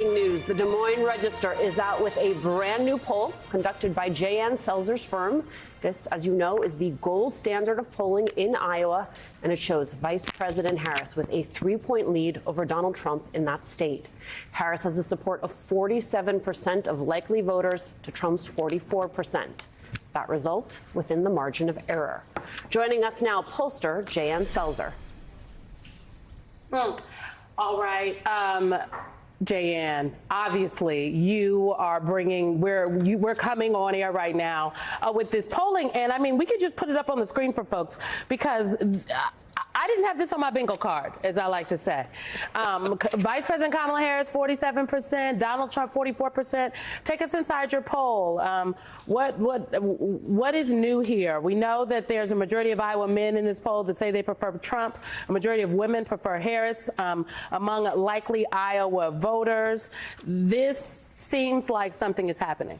News. The Des Moines Register is out with a brand new poll conducted by J.N. Selzer's firm. This, as you know, is the gold standard of polling in Iowa, and it shows Vice President Harris with a 3-point lead over Donald Trump in that state. Harris has the support of 47% of likely voters to Trump's 44%. That result within the margin of error. Joining us now, pollster J.N. Selzer. All right. J.N., obviously you are bringing, we're coming on air right now with this polling, and I mean, we could just put it up on the screen for folks because I didn't have this on my bingo card, as I like to say. Vice President Kamala Harris, 47%, Donald Trump, 44%. Take us inside your poll. What is new here? We know that there's a majority of Iowa men in this poll that say they prefer Trump. A majority of women prefer Harris among likely Iowa voters. This seems like something is happening.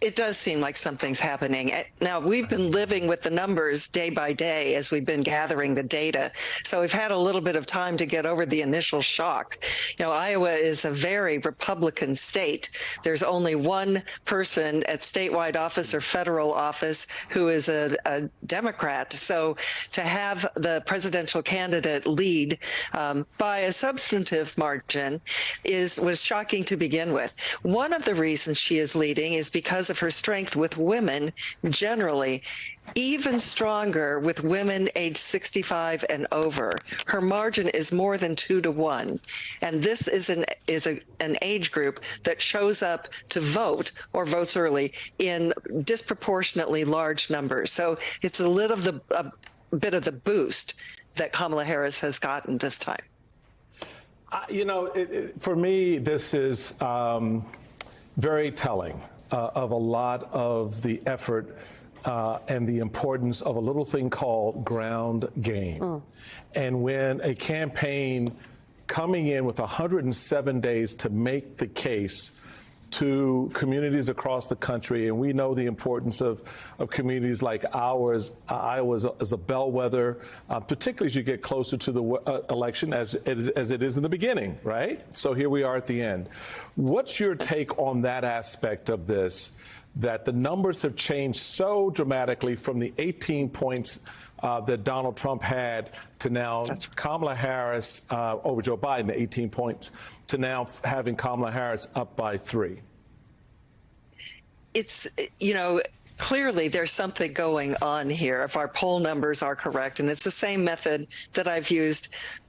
It does seem like something's happening. Now, we've been living with the numbers day by day as we've been gathering the data. So we've had a little bit of time to get over the initial shock. You know, Iowa is a very Republican state. There's only one person at statewide office or federal office who is a Democrat. So to have the presidential candidate lead by a substantive margin was shocking to begin with. One of the reasons she is leading is because of her strength with women generally, even stronger with women aged 65 and over. Her margin is more than 2 to 1. And this is an age group that shows up to vote or votes early in disproportionately large numbers. So it's a bit of the boost that Kamala Harris has gotten this time. You know, for me, this is very telling of a lot of the effort and the importance of a little thing called ground game. And when a campaign coming in with 107 days to make the case to communities across the country, and we know the importance of communities like ours. Iowa is a bellwether, particularly as you get closer to the election, as it is in the beginning, right? So here we are at the end. What's your take on that aspect of this, that the numbers have changed so dramatically from the 18 points that Donald Trump had to now Kamala Harris over Joe Biden, the 18 points, to now having Kamala Harris up by 3? It's, you know, clearly there's something going on here if our poll numbers are correct. And it's the same method that I've used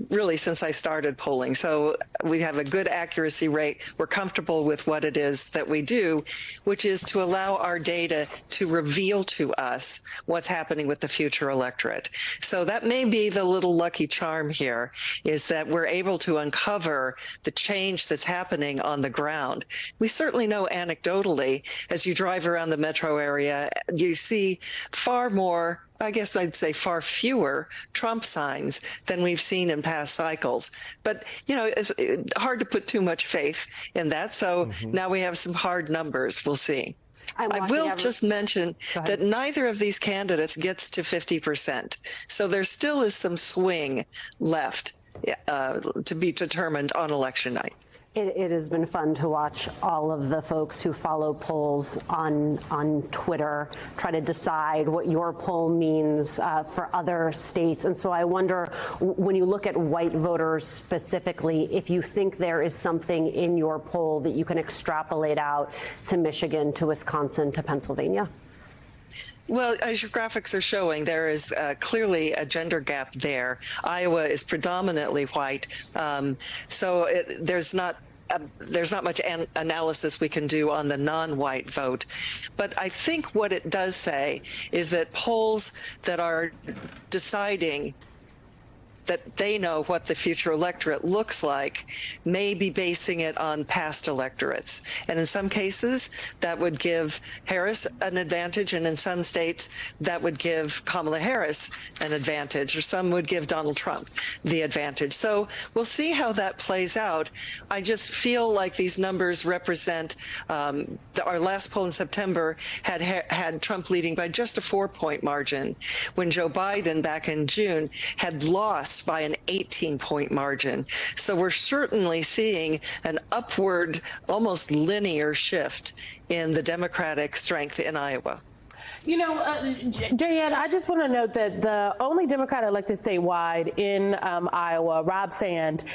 really since I started polling. So we have a good accuracy rate. We're comfortable with what it is that we do, which is to allow our data to reveal to us what's happening with the future electorate. So that may be the little lucky charm here, is that we're able to uncover the change that's happening on the ground. We certainly know anecdotally, as you drive around the metro area, you see far more, I guess I'd say far fewer Trump signs than we've seen in past cycles. But, you know, it's hard to put too much faith in that. So now we have some hard numbers. We'll see. I will just mention that neither of these candidates gets to 50%. So there still is some swing left to be determined on election night. It has been fun to watch all of the folks who follow polls on Twitter try to decide what your poll means for other states. And so I wonder, when you look at white voters specifically, if you think there is something in your poll that you can extrapolate out to Michigan, to Wisconsin, to Pennsylvania. Well, as your graphics are showing, there is clearly a gender gap there. Iowa is predominantly white, so there's not much analysis we can do on the non-white vote. But I think what it does say is that polls that are deciding that they know what the future electorate looks like may be basing it on past electorates. And in some cases, that would give Harris an advantage, and in some states, that would give Kamala Harris an advantage, or some would give Donald Trump the advantage. So we'll see how that plays out. I just feel like these numbers represent, our last poll in September had Trump leading by just a 4-point margin, when Joe Biden back in June had lost lost by an 18-point margin. So we're certainly seeing an upward, almost linear shift in the Democratic strength in Iowa. You know, Jayanne, I just want to note that the only Democrat elected statewide in Iowa, Rob Sand,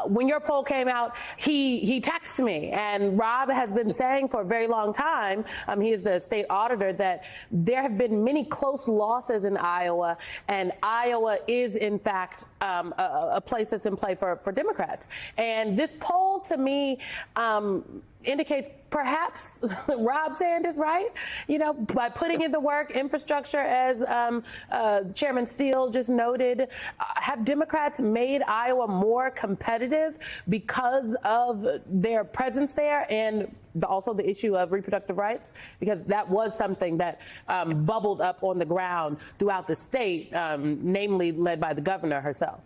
when your poll came out, he texted me, and Rob has been saying for a very long time, he is the state auditor, that there have been many close losses in Iowa, and Iowa is, in fact, a place that's in play for Democrats. And this poll, to me, indicates perhaps Rob Sand is right, you know, by putting in the work, infrastructure, as Chairman Steele just noted. Have Democrats made Iowa more competitive because of their presence there, and also the issue of reproductive rights? Because that was something that bubbled up on the ground throughout the state, namely led by the governor herself.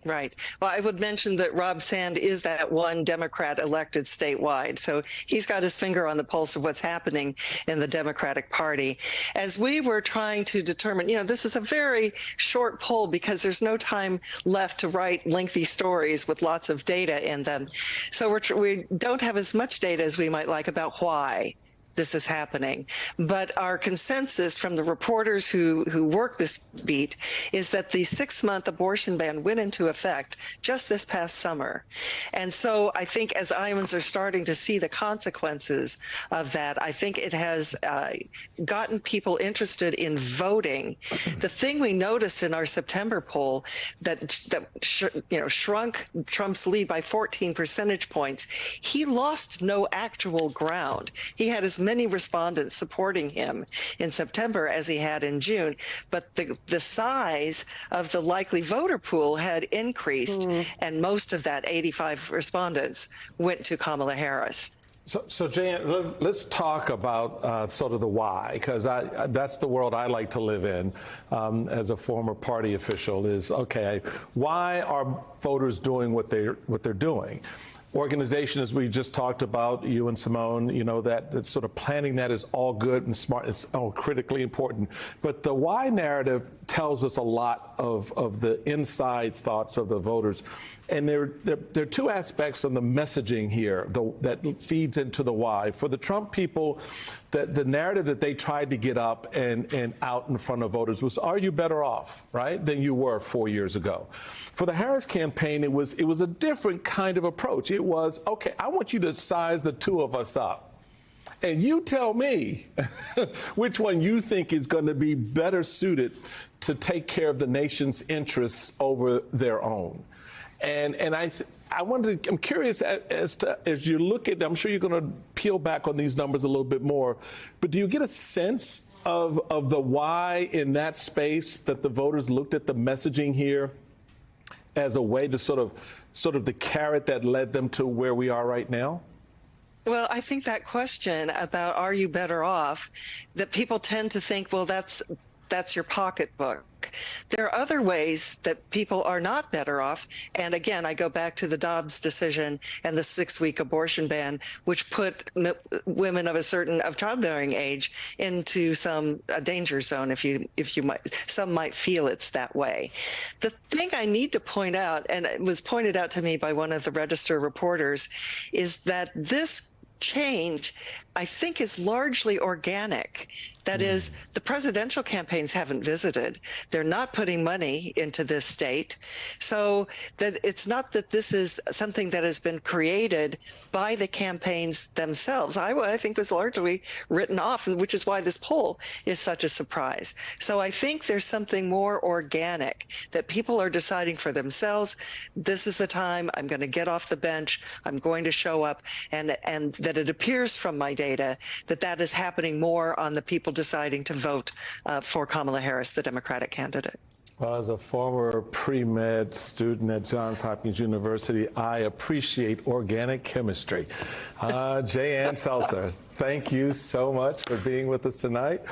Right. Well, I would mention that Rob Sand is that one Democrat elected statewide. So he's got his finger on the pulse of what's happening in the Democratic Party. As we were trying to determine, you know, this is a very short poll because there's no time left to write lengthy stories with lots of data in them. So we don't have as much data as we might like about why this is happening. But our consensus from the reporters who work this beat is that the 6-month abortion ban went into effect just this past summer. And so I think as Iowans are starting to see the consequences of that, I think it has gotten people interested in voting. The thing we noticed in our September poll that shrunk Trump's lead by 14 percentage points, he lost no actual ground. He had as many respondents supporting him in September as he had in June, but the size of the likely voter pool had increased, and most of that 85 respondents went to Kamala Harris. So Jayanne, let's talk about sort of the why, because that's the world I like to live in as a former party official. Is okay, why are voters doing what they're doing? Organization, as we just talked about, you and Simone, you know, that sort of planning that is all good and smart. It's all critically important. But the why narrative tells us a lot of the inside thoughts of the voters. And there are two aspects of the messaging here that feeds into the why. For the Trump people, the narrative that they tried to get up and out in front of voters was, are you better off, right, than you were 4 years ago? For the Harris campaign, it was a different kind of approach. It was, okay, I want you to size the two of us up. And you tell me which one you think is going to be better suited to take care of the nation's interests over their own. And I'm curious as you look at them, I'm sure you're going to peel back on these numbers a little bit more, but do you get a sense of the why in that space that the voters looked at the messaging here as a way to sort of the carrot that led them to where we are right now? Well, I think that question about are you better off, that people tend to think, well, that's your pocketbook. There are other ways that people are not better off. And again, I go back to the Dobbs decision and the 6-week abortion ban, which put women of childbearing age into a danger zone, some might feel it's that way. The thing I need to point out, and it was pointed out to me by one of the Register reporters, is that this change, I think, is largely organic. That is, the presidential campaigns haven't visited. They're not putting money into this state. So that it's not that this is something that has been created by the campaigns themselves. Iowa, I think, was largely written off, which is why this poll is such a surprise. So I think there's something more organic that people are deciding for themselves. This is the time I'm going to get off the bench. I'm going to show up, and that it appears from my data that is happening more on the people deciding to vote for Kamala Harris, the Democratic candidate. Well, as a former pre-med student at Johns Hopkins University, I appreciate organic chemistry. Jayanne Seltzer, thank you so much for being with us tonight.